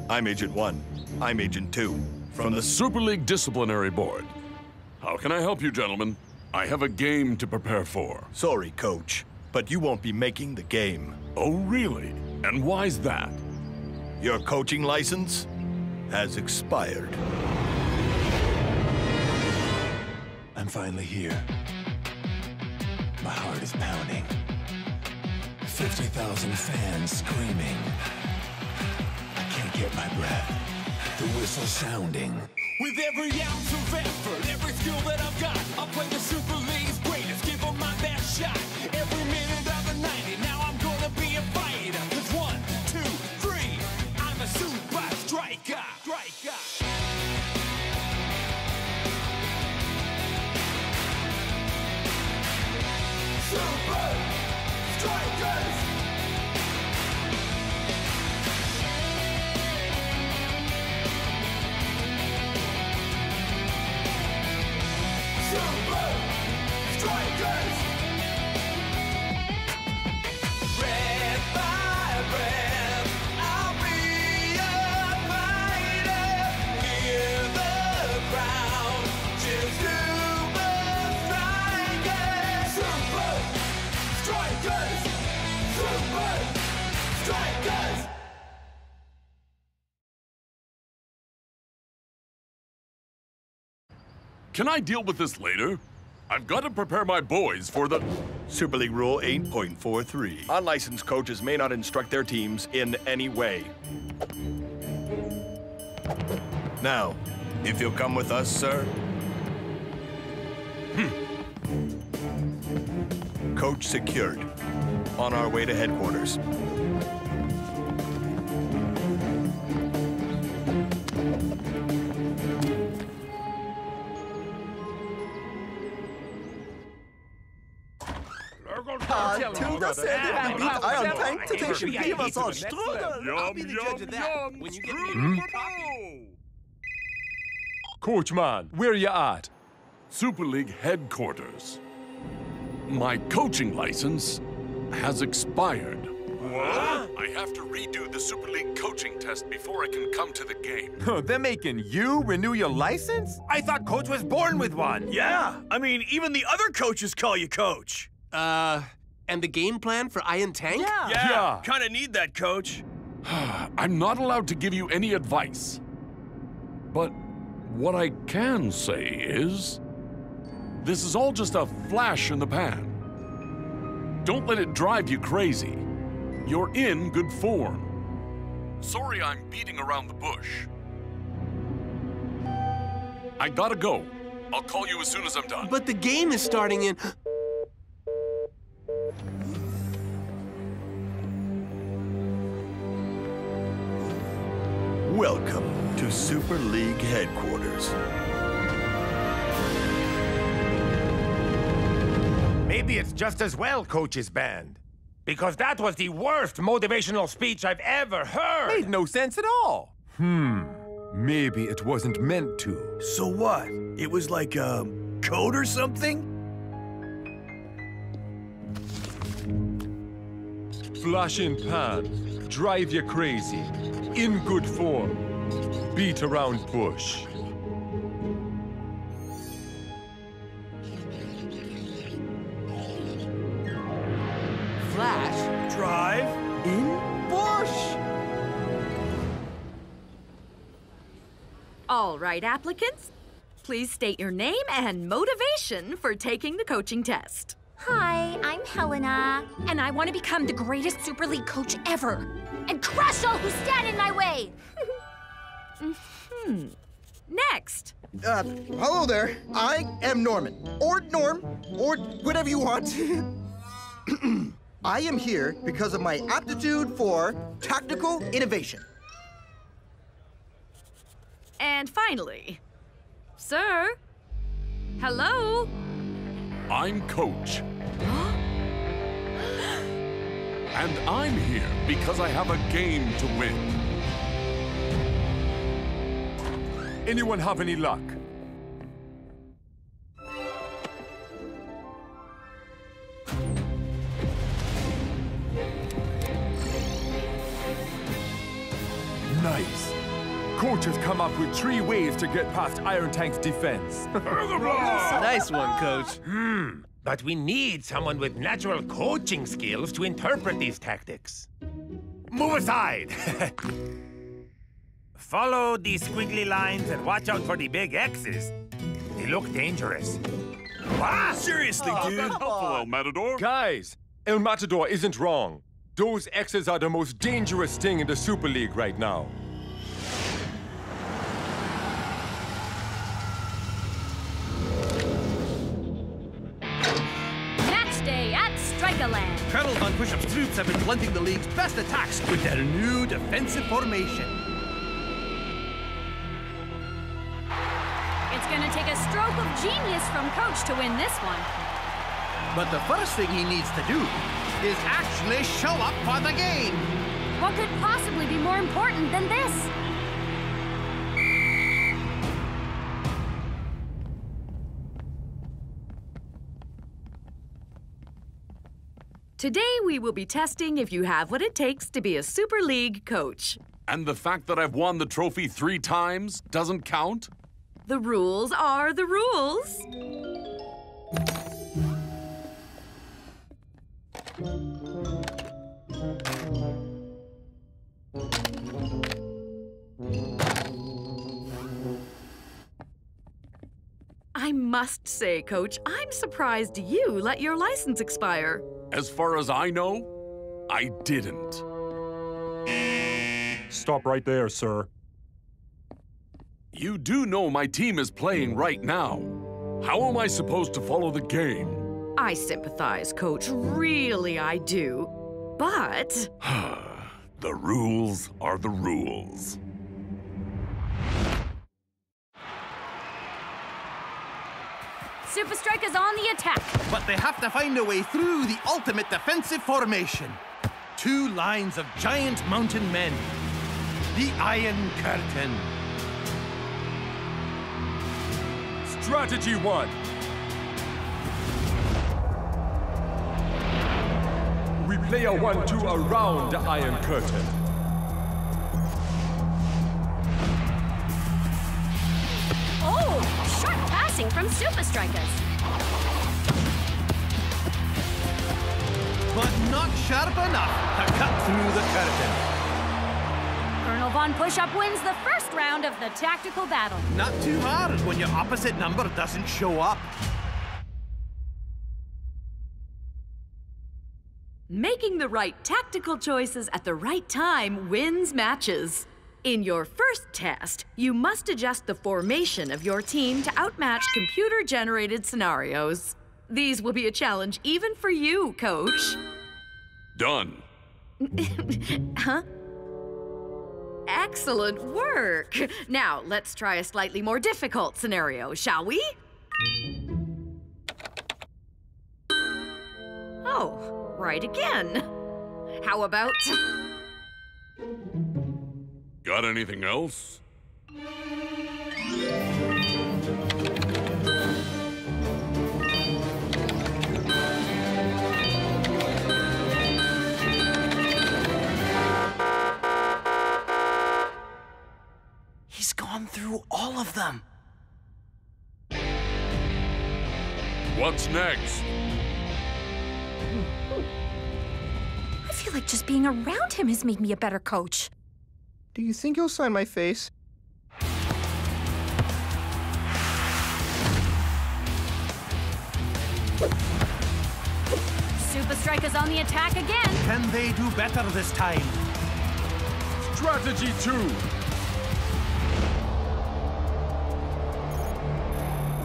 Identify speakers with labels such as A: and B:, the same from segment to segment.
A: I'm Agent 1. I'm Agent 2.
B: From the Super League Disciplinary Board. How can I help you, gentlemen? I have a game to prepare for.
A: Sorry, Coach, but you won't be making the game.
B: Oh, really? And why's that?
A: Your coaching license has expired.
C: I'm finally here. My heart is pounding. 50,000 fans screaming. I can't get my breath. The whistle sounding.
D: With every ounce of effort, every skill that I've got, I'll play the Super League's greatest, give them my best shot. Every minute of the 90, now I'm gonna be a fighter. 'Cause 1, 2, 3, I'm a Supa Striker. Supa Strikas! Supa Strikas! Red by red, I'll be a fighter. Hear the crowd cheer Supa Strikas! Supa Strikas! Supa Strikas!
B: Can I deal with this later? I've got to prepare my boys for the...
A: Super League Rule 8.43. Unlicensed coaches may not instruct their teams in any way. Now, if you'll come with us, sir. Coach secured. On our way to headquarters.
E: Till das Ende gebiet euren Tank-Titation Beaver soll strudeln. I'll be the judge of that.
D: When you get me
F: Coachman, where you at?
B: Super League headquarters. My coaching license has expired. What? I have to redo the Super League coaching test before I can come to the game.
F: They're making you renew your license?
E: I thought Coach was born with one.
G: Yeah, I mean, even the other coaches call you Coach.
H: And the game plan for Iron Tank?
G: Yeah. Kinda need that, Coach.
B: I'm not allowed to give you any advice. But what I can say is, this is all just a flash in the pan. Don't let it drive you crazy. You're in good form. Sorry I'm beating around the bush. I gotta go. I'll call you as soon as I'm done.
H: But the game is starting in...
A: Welcome to Super League headquarters.
E: Maybe it's just as well Coach is banned. Because that was the worst motivational speech I've ever heard.
F: Made no sense at all. Maybe it wasn't meant to.
G: So what? It was like a code or something?
F: Flash in pan, drive you crazy, in good form, beat around bush.
H: Flash?
G: Drive?
H: In bush?
I: All right, applicants. Please state your name and motivation for taking the coaching test.
J: Hi, I'm Helena. And I want to become the greatest Super League coach ever. And crush all who stand in my way.
I: Next.
K: Hello there. I am Norman. Or Norm. Or whatever you want. I am here because of my aptitude for tactical innovation.
I: And finally, sir, hello?
B: I'm Coach. And I'm here because I have a game to win.
F: Anyone have any luck? Nice. Coach has come up with 3 ways to get past Iron Tank's defense.
H: Nice one, Coach.
E: But we need someone with natural coaching skills to interpret these tactics. Move aside! Follow these squiggly lines and watch out for the big X's. They look dangerous.
A: Ah, seriously, dude.
B: Helpful, El Matador.
F: Guys, El Matador isn't wrong. Those X's are the most dangerous thing in the Super League right now.
J: Match day at Strikerland.
H: Colonel Von Pushup's troops have been blunting the league's best attacks with their new defensive formation.
J: It's gonna take a stroke of genius from Coach to win this one.
H: But the first thing he needs to do is actually show up for the game.
J: What could possibly be more important than this?
I: Today we will be testing if you have what it takes to be a Super League coach.
B: And the fact that I've won the trophy 3 times doesn't count?
I: The rules are the rules. I must say, Coach, I'm surprised you let your license expire.
B: As far as I know, I didn't.
F: Stop right there, sir.
B: You do know my team is playing right now. How am I supposed to follow the game?
I: I sympathize, Coach. Really, I do. But...
B: The rules are the rules.
J: Supa Strikas on the attack.
H: But they have to find a way through the ultimate defensive formation. 2 lines of giant mountain men. The Iron Curtain.
F: Strategy 1. We play a 1-2 around the Iron Curtain.
J: Oh, sharp passing from Supa Strikas.
H: But not sharp enough to cut through the curtain.
J: Colonel Von Pushup wins the first round of the tactical battle.
H: Not too hard when your opposite number doesn't show up.
I: Making the right tactical choices at the right time wins matches. In your first test, you must adjust the formation of your team to outmatch computer-generated scenarios. These will be a challenge even for you, Coach.
B: Done.
I: Huh? Excellent work. Now, let's try a slightly more difficult scenario, shall we? Oh, right again. How about...
B: Got anything else?
H: He's gone through all of them.
B: What's next?
J: I feel like just being around him has made me a better coach.
K: Do you think you'll sign my face?
J: Supa Strikas on the attack again.
H: Can they do better this time?
F: Strategy 2.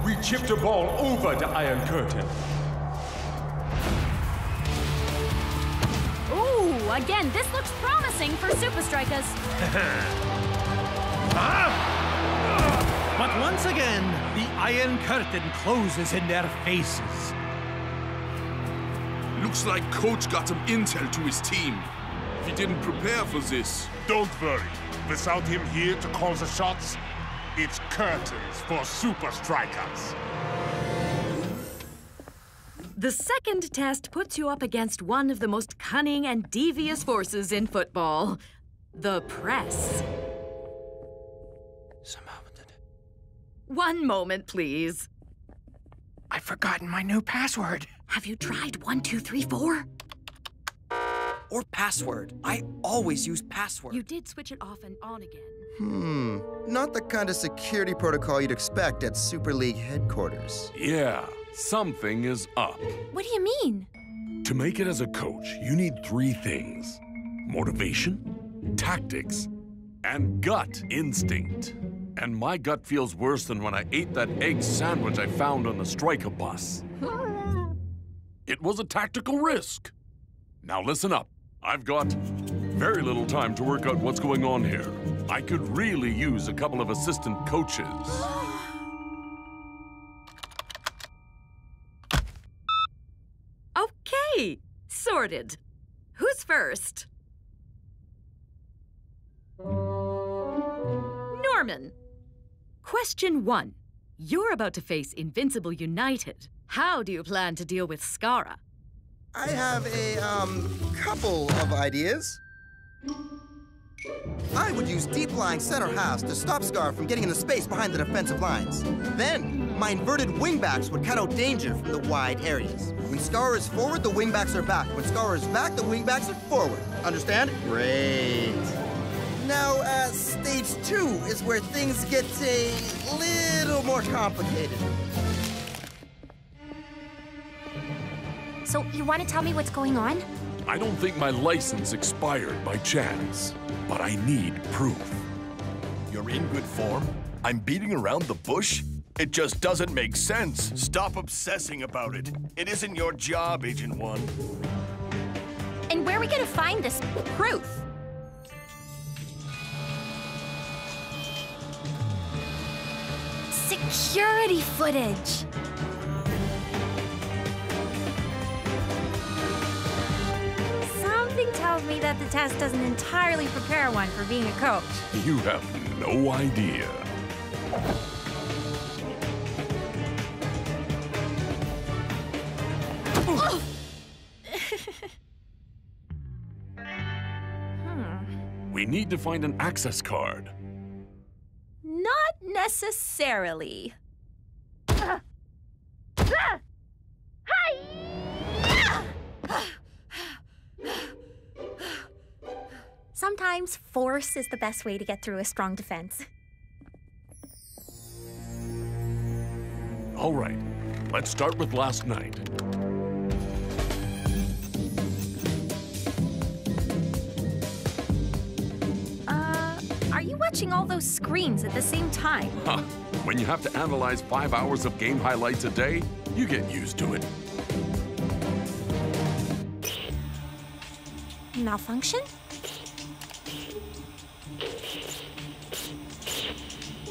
F: We chip the ball over the Iron Curtain.
J: Ooh, again, this looks promising for Supa Strikas.
H: But once again, the Iron Curtain closes in their faces.
L: Looks like Coach got some intel to his team. He didn't prepare for this.
M: Don't worry. Without him here to call the shots, it's curtains for Supa Strikas.
I: The second test puts you up against one of the most cunning and devious forces in football, the press. One moment, please.
E: I've forgotten my new password.
I: Have you tried 1, 2, 3, 4?
N: Or password. I always use password.
I: You did switch it off and on again.
K: Not the kind of security protocol you'd expect at Super League headquarters.
B: Yeah, something is up.
J: What do you mean?
B: To make it as a coach, you need 3 things: motivation, tactics, and gut instinct. And my gut feels worse than when I ate that egg sandwich I found on the Striker bus. It was a tactical risk. Now listen up. I've got very little time to work out what's going on here. I could really use a couple of assistant coaches.
I: Okay, sorted. Who's first? Norman. Question 1. You're about to face Invincible United. How do you plan to deal with Skara?
K: I have a, couple of ideas. I would use deep-lying center halves to stop Skara from getting in the space behind the defensive lines. Then, my inverted wingbacks would cut out danger from the wide areas. When Skara is forward, the wingbacks are back. When Skara is back, the wingbacks are forward. Understand? Great. Now, stage 2 is where things get a little more complicated.
J: So, you want to tell me what's going on?
B: I don't think my license expired by chance, but I need proof.
A: You're in good form? I'm beating around the bush? It just doesn't make sense. Stop obsessing about it. It isn't your job, Agent 1.
J: And where are we going to find this proof? Security footage. Something tells me that the test doesn't entirely prepare one for being a coach.
B: You have no idea. We need to find an access card.
J: Not necessarily. Sometimes force is the best way to get through a strong defense.
B: All right, let's start with last night.
J: Are you watching all those screens at the same time?
B: Huh. When you have to analyze 5 hours of game highlights a day, you get used to it.
J: Malfunction?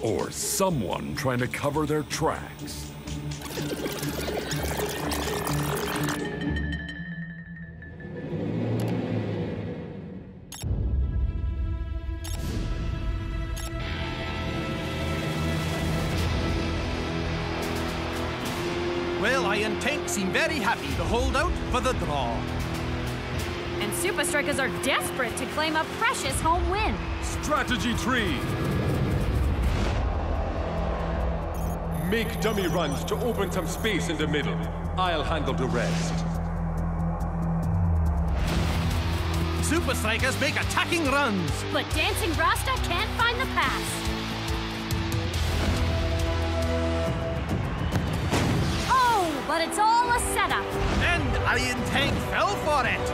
B: Or someone trying to cover their tracks.
H: Well, Iron Tank seem very happy to hold out for the draw.
O: And Supa Strikas are desperate to claim a precious home win.
F: Strategy 3. Make dummy runs to open some space in the middle. I'll handle the rest.
H: Supa Strikas make attacking runs.
O: But Dancing Rasta can't find the pass. Oh, but it's all a setup.
H: And Iron Tank fell for it.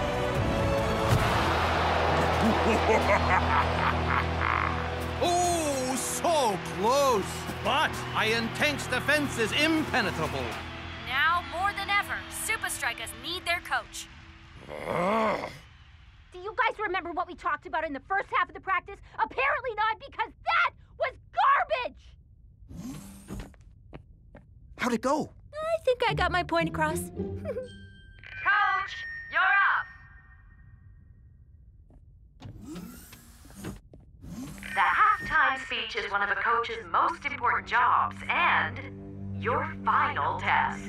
H: Oh, so close. But Iron Tank's defense is impenetrable.
O: Now, more than ever, Supa Strikas need their coach.
J: Do you guys remember what we talked about in the first half of the practice? Apparently not, because that was garbage!
K: How'd it go?
J: I think I got my point across.
I: Coach, you're up. The halftime speech is one of a coach's most important jobs and your final test.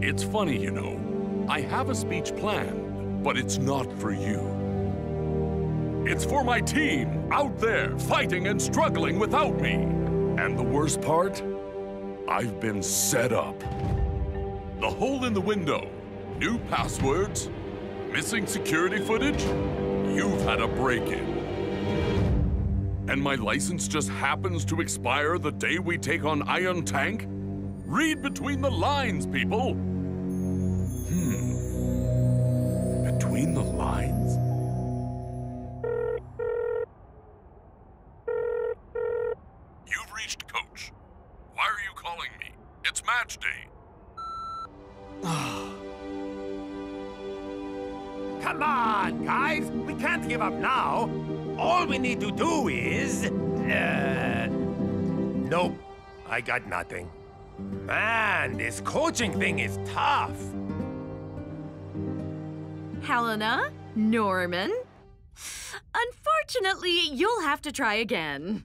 B: It's funny, you know. I have a speech planned, but it's not for you. It's for my team out there fighting and struggling without me. And the worst part? I've been set up. The hole in the window, new passwords, missing security footage. You've had a break-in. And my license just happens to expire the day we take on Iron Tank? Read between the lines, people. Between the lines? You've reached Coach. Why are you calling me? It's match day.
E: Come on, guys! We can't give up now! All we need to do is... Nope. I got nothing. Man, this coaching thing is tough.
I: Helena? Norman? Unfortunately, you'll have to try again.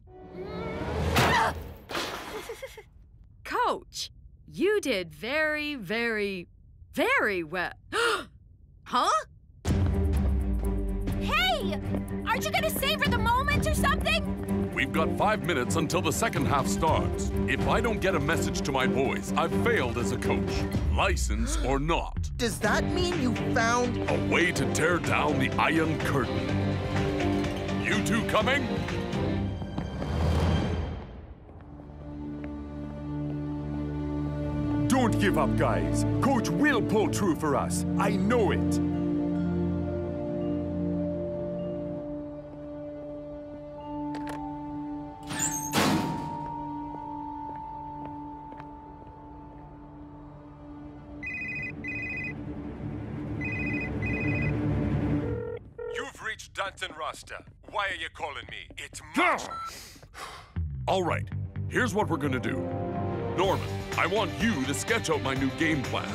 I: Coach, you did very, very, very well. Huh?
J: Hey! Aren't you gonna savor the moment or something?
B: We've got 5 minutes until the second half starts. If I don't get a message to my boys, I've failed as a coach, license or not.
K: Does that mean you found
B: a way to tear down the Iron Curtain? You two coming?
F: Don't give up, guys. Coach will pull through for us. I know it.
M: Danton Rasta, why are you calling me? It's much.
B: All right, here's what we're gonna do. Norman, I want you to sketch out my new game plan.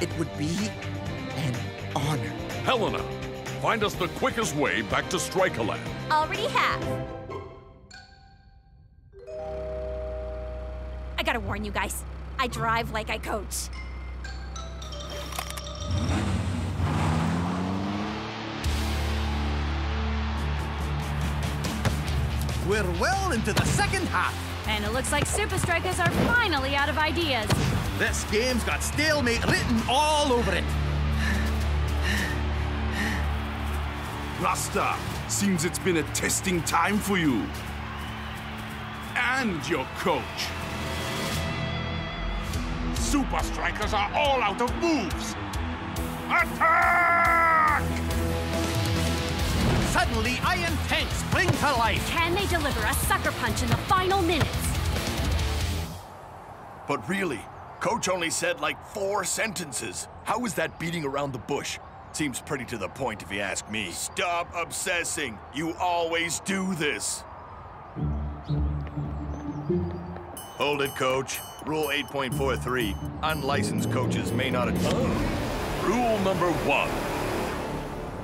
K: It would be an honor.
B: Helena, find us the quickest way back to Strikerland.
J: Already have. I gotta warn you guys, I drive like I coach.
H: We're well into the second half.
O: And it looks like Supa Strikas are finally out of ideas.
H: This game's got stalemate written all over it.
L: Rasta, seems it's been a testing time for you. And your coach.
M: Supa Strikas are all out of moves. Attack!
H: Suddenly, Iron Tank spring to life.
O: Can they deliver a sucker punch in the final minutes?
A: But really, Coach only said like 4 sentences. How is that beating around the bush? Seems pretty to the point if you ask me. Stop obsessing. You always do this. Hold it, Coach. Rule 8.43. Unlicensed coaches may not...
B: Rule number 1.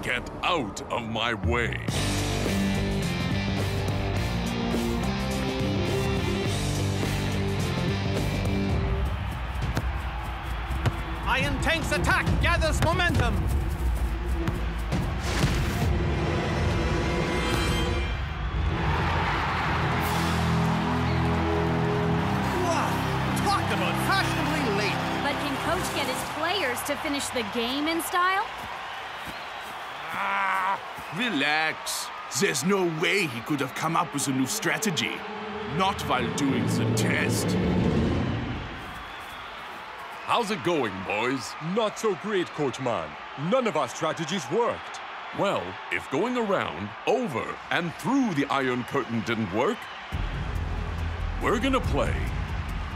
B: Get out of my way.
H: Iron Tank's attack gathers momentum. Wow, talk about fashionably late.
O: But can Coach get his players to finish the game in style?
L: Relax. There's no way he could have come up with a new strategy. Not while doing the test.
B: How's it going, boys?
F: Not so great, Coach Man. None of our strategies worked.
B: Well, if going around, over, and through the Iron Curtain didn't work, we're gonna play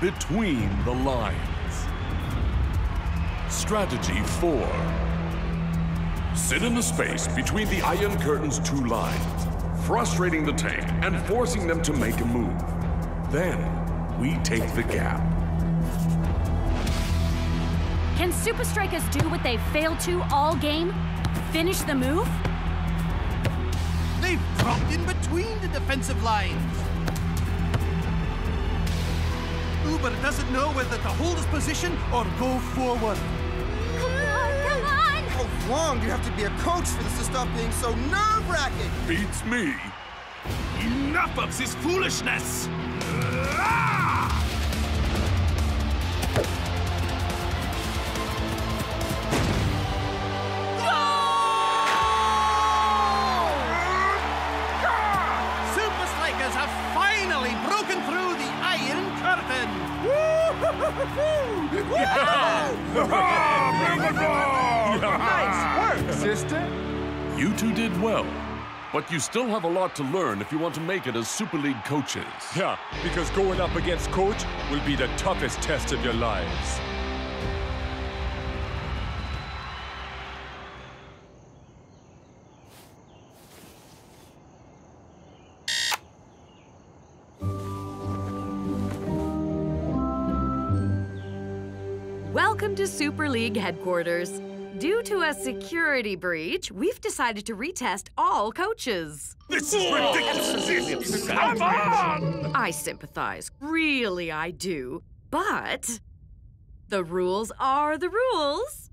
B: between the lines. Strategy 4. Sit in the space between the Iron Curtain's 2 lines, frustrating the tank and forcing them to make a move. Then, we take the gap.
O: Can Supa Strikas do what they've failed to all game? Finish the move?
H: They've dropped in between the defensive lines. Uber doesn't know whether to hold his position or go forward.
J: Come on, come on!
K: long do you have to be a coach for this to stop being so nerve-wracking?
B: Beats me.
L: Enough of this foolishness!
H: Supa Strikas have finally broken through the Iron Curtain!
F: Nice work, sister.
B: You two did well. But you still have a lot to learn if you want to make it as Super League coaches.
F: Yeah, because going up against Coach will be the toughest test of your lives.
I: Welcome to Super League headquarters. Due to a security breach, we've decided to retest all coaches.
L: This is ridiculous! Come on!
I: I sympathize. Really, I do. But the rules are the rules.